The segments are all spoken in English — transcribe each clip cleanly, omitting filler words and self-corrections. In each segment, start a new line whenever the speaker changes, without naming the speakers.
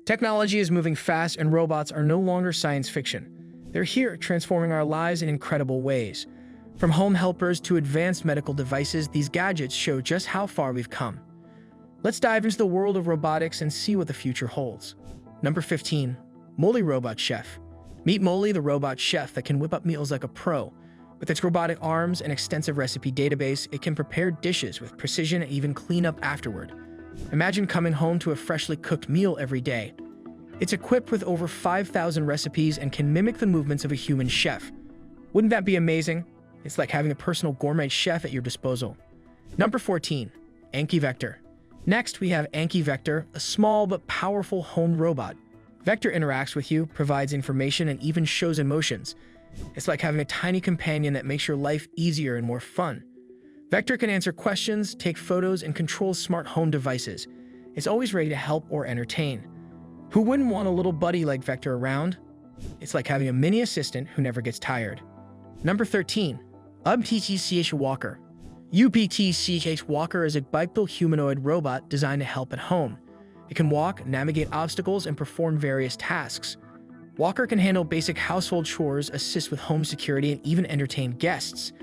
Technology is moving fast and robots are no longer science fiction. They're here, transforming our lives in incredible ways. From home helpers to advanced medical devices, these gadgets show just how far we've come. Let's dive into the world of robotics and see what the future holds. Number 15. Molly Robot Chef. Meet Molly, the robot chef that can whip up meals like a pro. With its robotic arms and extensive recipe database, it can prepare dishes with precision and even clean up afterward. Imagine coming home to a freshly cooked meal every day. It's equipped with over 5,000 recipes and can mimic the movements of a human chef. Wouldn't that be amazing? It's like having a personal gourmet chef at your disposal. Number 14. Anki Vector. Next, we have Anki Vector, a small but powerful home robot. Vector interacts with you, provides information, and even shows emotions. It's like having a tiny companion that makes your life easier and more fun. Vector can answer questions, take photos, and control smart home devices. It's always ready to help or entertain. Who wouldn't want a little buddy like Vector around? It's like having a mini assistant who never gets tired. Number 13. UPTCH Walker. UPTCH Walker is a bipedal humanoid robot designed to help at home. It can walk, navigate obstacles, and perform various tasks. Walker can handle basic household chores, assist with home security, and even entertain guests.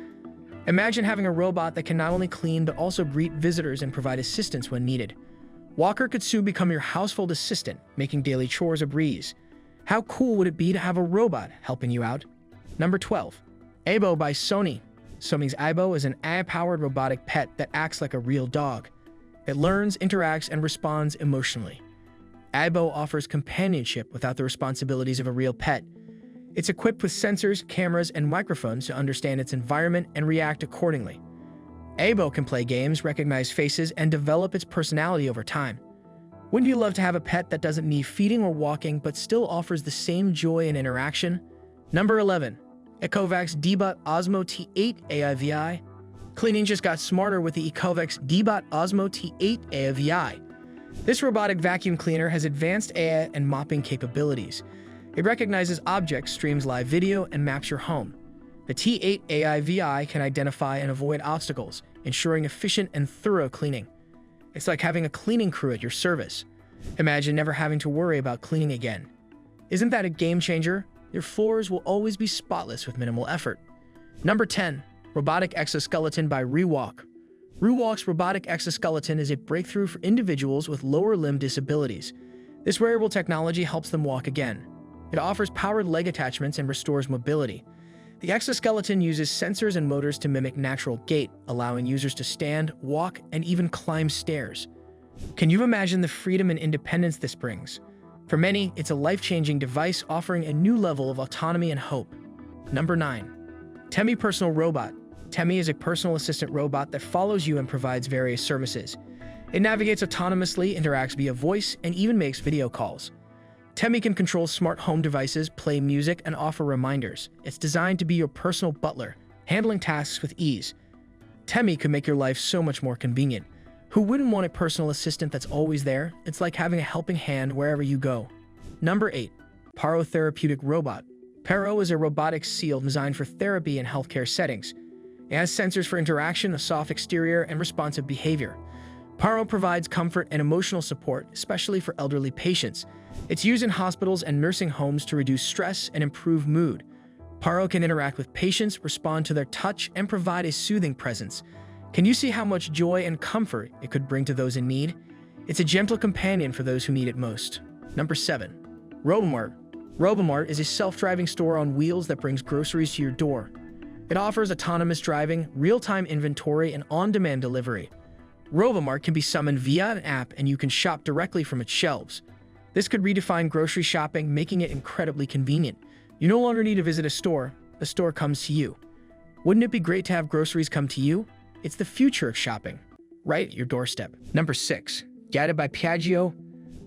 Imagine having a robot that can not only clean but also greet visitors and provide assistance when needed. Walker could soon become your household assistant, making daily chores a breeze. How cool would it be to have a robot helping you out? Number 12. Aibo by Sony. Sony's Aibo is an AI-powered robotic pet that acts like a real dog. It learns, interacts, and responds emotionally. Aibo offers companionship without the responsibilities of a real pet. It's equipped with sensors, cameras, and microphones to understand its environment and react accordingly. Aibo can play games, recognize faces, and develop its personality over time. Wouldn't you love to have a pet that doesn't need feeding or walking but still offers the same joy and interaction? Number 11. Ecovacs D-Bot Osmo T8 AIVI. Cleaning just got smarter with the Ecovacs D-Bot Osmo T8 AIVI. This robotic vacuum cleaner has advanced AI and mopping capabilities. It recognizes objects, streams live video, and maps your home. The T8 AIVI can identify and avoid obstacles, ensuring efficient and thorough cleaning. It's like having a cleaning crew at your service. Imagine never having to worry about cleaning again. Isn't that a game changer? Your floors will always be spotless with minimal effort. Number 10. Robotic Exoskeleton by Rewalk. Rewalk's robotic exoskeleton is a breakthrough for individuals with lower limb disabilities. This wearable technology helps them walk again. It offers powered leg attachments and restores mobility. The exoskeleton uses sensors and motors to mimic natural gait, allowing users to stand, walk, and even climb stairs. Can you imagine the freedom and independence this brings? For many, it's a life-changing device offering a new level of autonomy and hope. Number 9. Temi Personal Robot. Temi is a personal assistant robot that follows you and provides various services. It navigates autonomously, interacts via voice, and even makes video calls. Temi can control smart home devices, play music, and offer reminders. It's designed to be your personal butler, handling tasks with ease. Temi could make your life so much more convenient. Who wouldn't want a personal assistant that's always there? It's like having a helping hand wherever you go. Number 8. Paro Therapeutic Robot. Paro is a robotic seal designed for therapy and healthcare settings. It has sensors for interaction, a soft exterior, and responsive behavior. Paro provides comfort and emotional support, especially for elderly patients. It's used in hospitals and nursing homes to reduce stress and improve mood. Paro can interact with patients, respond to their touch, and provide a soothing presence. Can you see how much joy and comfort it could bring to those in need? It's a gentle companion for those who need it most. Number 7. Robomart. Robomart is a self-driving store on wheels that brings groceries to your door. It offers autonomous driving, real-time inventory, and on-demand delivery. Robomart can be summoned via an app and you can shop directly from its shelves. This could redefine grocery shopping, making it incredibly convenient. You no longer need to visit a store, the store comes to you. Wouldn't it be great to have groceries come to you? It's the future of shopping, right at your doorstep. Number 6. Gata by Piaggio.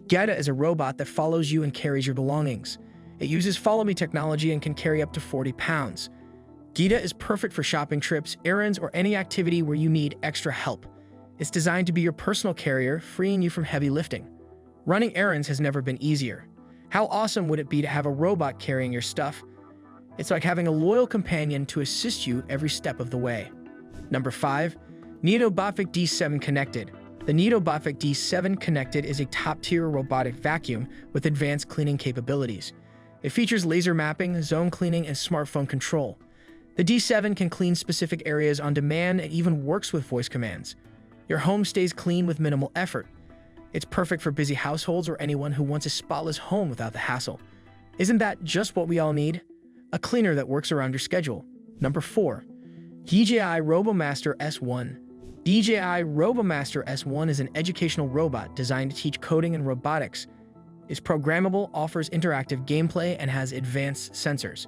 Gata is a robot that follows you and carries your belongings. It uses Follow Me technology and can carry up to 40 pounds. Gita is perfect for shopping trips, errands, or any activity where you need extra help. It's designed to be your personal carrier, freeing you from heavy lifting. Running errands has never been easier. How awesome would it be to have a robot carrying your stuff? It's like having a loyal companion to assist you every step of the way. Number 5. Neobotic D7 Connected. The Robotic D7 Connected is a top-tier robotic vacuum with advanced cleaning capabilities. It features laser mapping, zone cleaning, and smartphone control. The D7 can clean specific areas on demand and even works with voice commands. Your home stays clean with minimal effort. It's perfect for busy households or anyone who wants a spotless home without the hassle. Isn't that just what we all need? A cleaner that works around your schedule. Number 4. DJI RoboMaster S1. DJI RoboMaster S1 is an educational robot designed to teach coding and robotics. It's programmable, offers interactive gameplay, and has advanced sensors.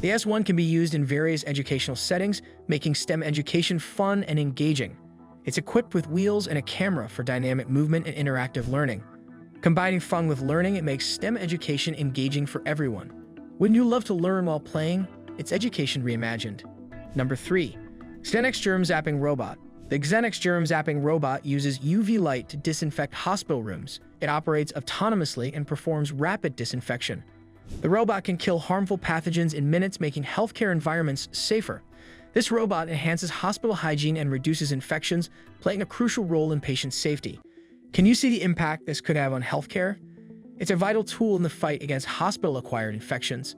The S1 can be used in various educational settings, making STEM education fun and engaging. It's equipped with wheels and a camera for dynamic movement and interactive learning. Combining fun with learning, it makes STEM education engaging for everyone. Wouldn't you love to learn while playing? It's education reimagined. Number 3. Xenex Germ Zapping Robot. The Xenex Germ Zapping Robot uses UV light to disinfect hospital rooms. It operates autonomously and performs rapid disinfection. The robot can kill harmful pathogens in minutes, making healthcare environments safer. This robot enhances hospital hygiene and reduces infections, playing a crucial role in patient safety. Can you see the impact this could have on healthcare? It's a vital tool in the fight against hospital-acquired infections.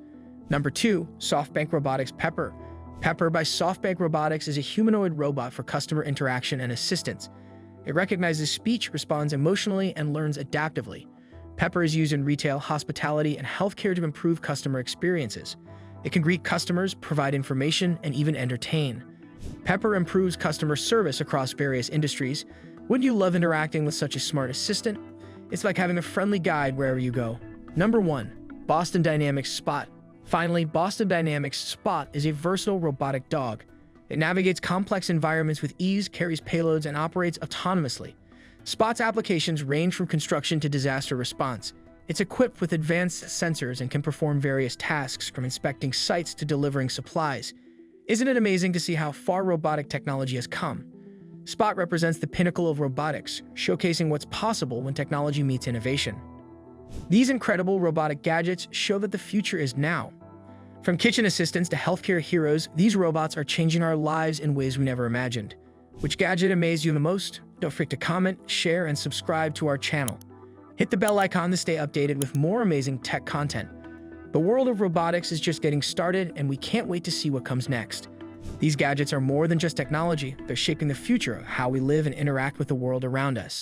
Number 2. SoftBank Robotics Pepper. Pepper by SoftBank Robotics is a humanoid robot for customer interaction and assistance. It recognizes speech, responds emotionally, and learns adaptively. Pepper is used in retail, hospitality, and healthcare to improve customer experiences. It can greet customers, provide information, and even entertain. Pepper improves customer service across various industries. Wouldn't you love interacting with such a smart assistant? It's like having a friendly guide wherever you go. Number 1. Boston Dynamics Spot. Finally, Boston Dynamics Spot is a versatile robotic dog. It navigates complex environments with ease, carries payloads, and operates autonomously. Spot's applications range from construction to disaster response. It's equipped with advanced sensors and can perform various tasks from inspecting sites to delivering supplies. Isn't it amazing to see how far robotic technology has come? Spot represents the pinnacle of robotics, showcasing what's possible when technology meets innovation. These incredible robotic gadgets show that the future is now. From kitchen assistants to healthcare heroes, these robots are changing our lives in ways we never imagined. Which gadget amazed you the most? Don't forget to comment, share, and subscribe to our channel. Hit the bell icon to stay updated with more amazing tech content. The world of robotics is just getting started, and we can't wait to see what comes next. These gadgets are more than just technology, they're shaping the future of how we live and interact with the world around us.